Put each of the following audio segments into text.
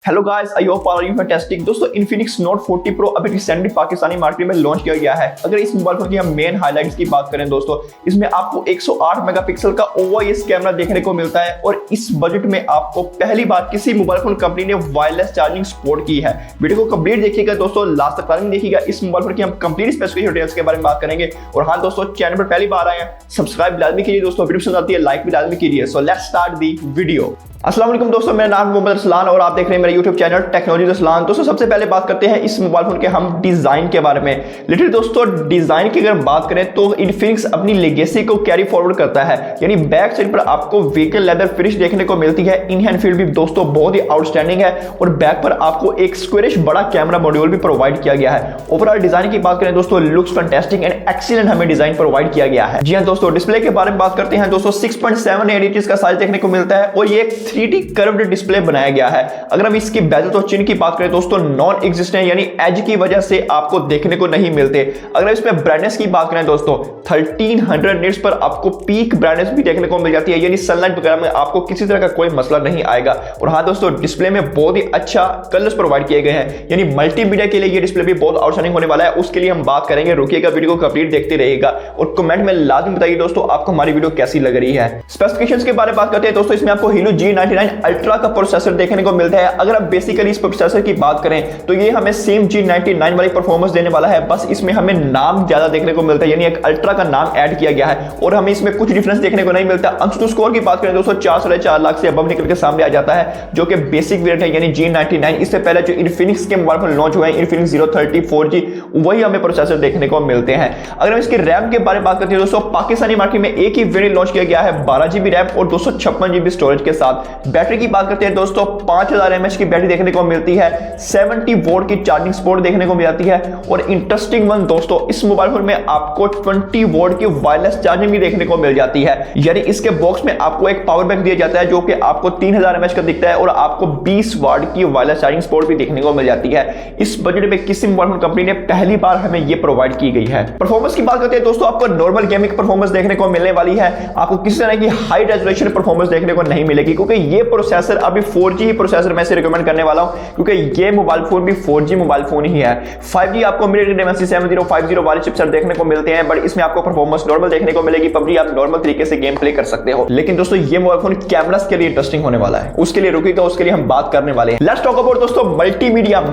Hello guys, I hope are you fantastic. दोस्तों, Infinix Note 40 Pro अभी recently Pakistani market में launch किया गया है। अगर इस मोबाइल फोन की हम मेन हाइलाइट्स की बात करें दोस्तों, इसमें आपको 108 मेगापिक्सल का OIS कैमरा देखने को मिलता है और इस बजट में आपको पहली बार किसी मोबाइल फोन कंपनी ने वायरलेस चार्जिंग सपोर्ट की है। वीडियो को कंप्लीट देखिएगा दोस्तों, लास्ट तक देखिएगा। इस मोबाइल फोन की हम कंप्लीट स्पेसिफिकेशन डिटेल्स के बारे में बात करेंगे। और हाँ दोस्तों, चैनल पर पहली बार आए हैं, सब्सक्राइब लाजमी कीजिए दोस्तों, वीडियो पसंद आती है लाइक भी लाजमी कीजिए। So let's start the video. अस्सलाम वालेकुम दोस्तों, मेरा नाम मोहम्मद अरसलान और आप देख रहे हैं मेरा यूट्यूब चैनल टेक्नोलॉजी अरसलान। दोस्तों, सबसे पहले बात करते हैं इस मोबाइल फोन के हम डिजाइन के बारे में। लिटरली दोस्तों, डिजाइन की अगर बात करें तो इन्फिनिक्स अपनी लेगेसी को कैरी फॉरवर्ड करता है। यानी बैक साइड पर आपको व्हीकल लेदर फिनिश देखने को मिलती है। इन हैंड फील भी दोस्तों बहुत ही आउटस्टैंडिंग है और बैक पर आपको एक स्क्वायरिश बड़ा कैमरा मॉड्यूल भी प्रोवाइड किया गया है। ओवरऑल डिजाइन की बात करें दोस्तों, लुक्स फैंटास्टिक एंड एक्सीलेंट हमें डिजाइन प्रोवाइड किया गया है। जी हाँ दोस्तों, डिस्प्ले के बारे में बात करते हैं दोस्तों, 6.78 इंच का साइज देखने को मिलता है और ये एक 3D कर्व्ड डिस्प्ले बनाया गया है। अगर हम इसकी बेजल और चिन की बात करें दोस्तों, नॉन एग्जिस्टेंट यानी एज की वजह से आपको देखने को नहीं मिलते। अगर इसमें ब्राइटनेस की बात करें दोस्तों, 1300 निट्स पर आपको पीक ब्राइटनेस भी देखने को मिल जाती है। यानी सनलाइट वगैरह में आपको किसी तरह का कोई मसला नहीं आएगा। और हाँ दोस्तों, डिस्प्ले में बहुत ही अच्छा कलर्स प्रोवाइड किए गए हैं। यानी मल्टीमीडिया के लिए ये डिस्प्ले भी बहुत आउटस्टैंडिंग होने वाला है। उसके लिए हम बात करेंगे, रुकिएगा, वीडियो को कंप्लीट देखते रहिएगा और कमेंट में लाजमी बताइए दोस्तों आपको हमारी वीडियो कैसी लग रही है। स्पेसिफिकेशंस के बारे में बात करते हैं दोस्तों, इसमें आपको Helio G99 अल्ट्रा का प्रोसेसर देखने को मिलता है। अगर आप बेसिकली इस प्रोसेसर की बात करें तो ये हमें सेम G99 वाली परफॉर्मेंस देने वाला है, बस इसमें हमें नाम ज्यादा देखने को मिलता है। यानी एक अल्ट्रा का नाम ऐड किया गया है और हमें इसमें कुछ डिफरेंस देखने को नहीं मिलता। AnTuTu स्कोर की बात करें दोस्तों, 4.5 लाख से अबव निकल के सामने आ जाता है, जो कि बेसिक वेरिएंट है यानी G99। इससे पहले जो Infinix के मोबाइल फोन लॉन्च हुए हैं, Infinix 030 4G, वही हमें प्रोसेसर देखने को मिलते हैं। अगर हम इसके रैम के बारे में बात करते हैं दोस्तों, पाकिस्तानी मार्केट में एक ही वेरिएंट लॉन्च किया गया है 12 GB रैम और 256 GB स्टोरेज के साथ। बैटरी की बात करते हैं दोस्तों, 5000 mAh की बैटरी देखने को मिलती है, 70 वोल्ट की चार्जिंग सपोर्ट देखने को मिल जाती है। और इंटरेस्टिंग वन दोस्तों, इस मोबाइल फोन में आपको 20 वोल्ट की वायरलेस चार्जिंग भी देखने को मिल जाती है। यानी इसके बॉक्स में आपको एक पावर बैंक दिया जाता है जो कि आपको 3000 mAh का दिखता है और आपको 20 वाट की वायरलेस चार्जिंग सपोर्ट भी देखने को मिल जाती है। इस बजट में किसी मोबाइल फोन कंपनी ने पहली बार हमें यह प्रोवाइड की गई है। परफॉर्मेंस की बात करते हैं दोस्तों, आपको नॉर्मल गेमिंग परफॉर्मेंस देखने को मिलने वाली है। आपको किसी तरह की हाई रेजोल्यूशन परफॉर्मेंस देखने को नहीं मिलेगी, क्योंकि ये प्रोसेसर अभी 4G ही प्रोसेसर मैं से रिकमेंड करने वाला हूं, क्योंकि ये मोबाइल फोन भी 4G मोबाइल फोन ही है। 5G आपको MediaTek Dimensity 7050 वाले चिपसेट देखने को मिलते हैं, बट इसमें आपको परफॉर्मेंस नॉर्मल देखने को मिलेगी। PUBG आप नॉर्मल तरीके से गेम प्ले कर सकते हो। लेकिन दोस्तों, ये मोबाइल फोन कैमरास के लिए इंटरेस्टिंग होने वाला है, उसके लिए रुकिएगा, उसके लिए हम बात करने वाले हैं। लेट्स टॉक अबाउट दोस्तों मल्टीमीडिया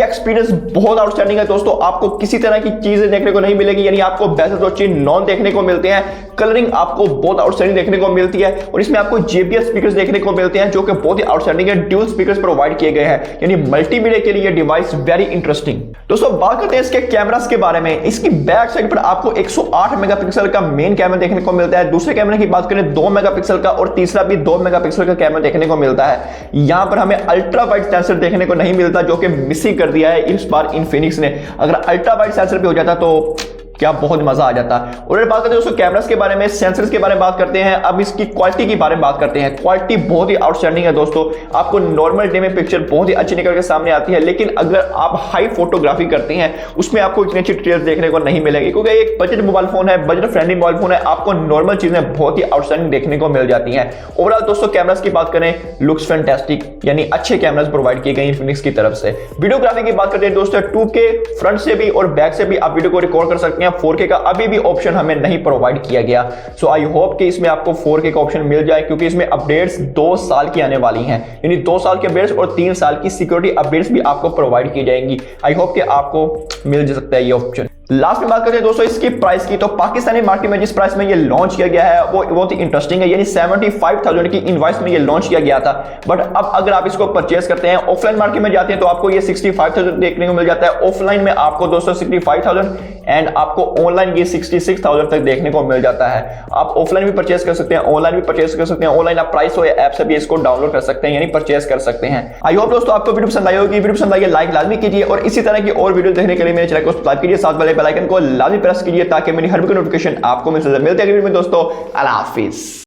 एक्सपीरियंस बहुत आउटस्टैंडिंग है दोस्तों। आपको किसी तरह की चीजें देखने को नहीं मिलेगी। यानी आपको बेजल और चिन नॉन देखने को मिलते हैं, कलरिंग आपको बहुत आउटस्टैंडिंग देखने को मिलती है और इसमें आपको JBL स्पीकर्स देखने को मिलते हैं जो कि बहुत ही आउटस्टैंडिंग है। ड्यूल स्पीकर्स प्रोवाइड किए गए हैं, यानी मल्टीमीडिया के लिए डिवाइस वेरी इंटरेस्टिंग। दोस्तों, बात करते हैं इसके कैमरास के बारे में। इसकी बैक साइड पर आपको 108 मेगापिक्सल का मेन कैमरा देखने को मिलता है। दूसरे कैमरे की बात करें 2 मेगापिक्सल का और तीसरा भी 2 मेगापिक्सल का कैमरा देखने को मिलता है। यहां पर हमें अल्ट्रा वाइड सेंसर देखने को नहीं मिलता, जो कि मिसिंग कर दिया है इस बार इन्फिनिक्स ने। अगर अल्ट्रा वाइड सेंसर भी हो जाता तो क्या बहुत मजा आ जाता। और बात करते हैं दोस्तों कैमरास के बारे में, सेंसर्स के बारे में बात करते हैं। अब इसकी क्वालिटी के बारे में बात करते हैं। क्वालिटी बहुत ही आउटस्टैंडिंग है दोस्तों। आपको नॉर्मल डे में पिक्चर बहुत ही अच्छी निकल के सामने आती है, लेकिन अगर आप हाई फोटोग्राफी करते हैं उसमें आपको इतनी अच्छी डिटेल्स देखने को नहीं मिलेगी, क्योंकि एक बजट मोबाइल फोन है, बजट फ्रेंडली मोबाइल फोन है। आपको नॉर्मल चीजें बहुत ही आउटस्टैंडिंग देखने को मिल जाती हैं। ओवरऑल दोस्तों, कैमरास की बात करें, लुक्स फैंटास्टिक, यानी अच्छे कैमरास प्रोवाइड किए गए इन्फिनिक्स की तरफ से। वीडियोग्राफी की बात करते हैं दोस्तों, 2K फ्रंट से भी और बैक से भी आप वीडियो को रिकॉर्ड कर सकते हैं। 4K का अभी भी ऑप्शन हमें नहीं प्रोवाइड किया गया। सो आई होप कि इसमें आपको 4K का ऑप्शन मिल जाए, क्योंकि इसमें अपडेट्स 2 साल की आने वाली हैं। यानी 2 साल के अपडेट्स और 3 साल की सिक्योरिटी अपडेट्स भी आपको प्रोवाइड की जाएंगी। आई होप कि आपको मिल सकता है ये ऑप्शन। लास्ट में बात करते हैं दोस्तों इसकी प्राइस की, तो पाकिस्तानी मार्केट में जिस प्राइस में ये लॉन्च किया गया है वो बहुत ही इंटरेस्टिंग है। यानी 75,000 की इनवॉइस में ये लॉन्च किया गया था, बट अब अगर आप इसको परचेस करते हैं, ऑफलाइन मार्केट में जाते हैं तो आपको ये 65,000 देखने को मिल जाता है। ऑफलाइन में आपको दोस्तों 65,000 एंड आपको ऑनलाइन ये 66,000 तक देखने को मिल जाता है। आप ऑफलाइन भी परचेस कर सकते हैं, ऑनलाइन भी परचेस कर सकते हैं। ऑनलाइन आप प्राइस हो ऐप से भी इसको डाउनलोड कर सकते हैं, यानी परचेस कर सकते हैं। आई होप दोस्तों आपको वीडियो पसंद आई होगी। वीडियो पसंद आई लाइक लाजमी कीजिए और इसी तरह की और वीडियो देखने के लिए मेरे चैनल को सब्सक्राइब कीजिए, साथ वाले बेल आइकन को लाजमी प्रेस कीजिए ताकि मेरी हर वीडियो नोटिफिकेशन आपको मिल सके। मिलते हैं अगली वीडियो में दोस्तों, अल्लाह हाफिज।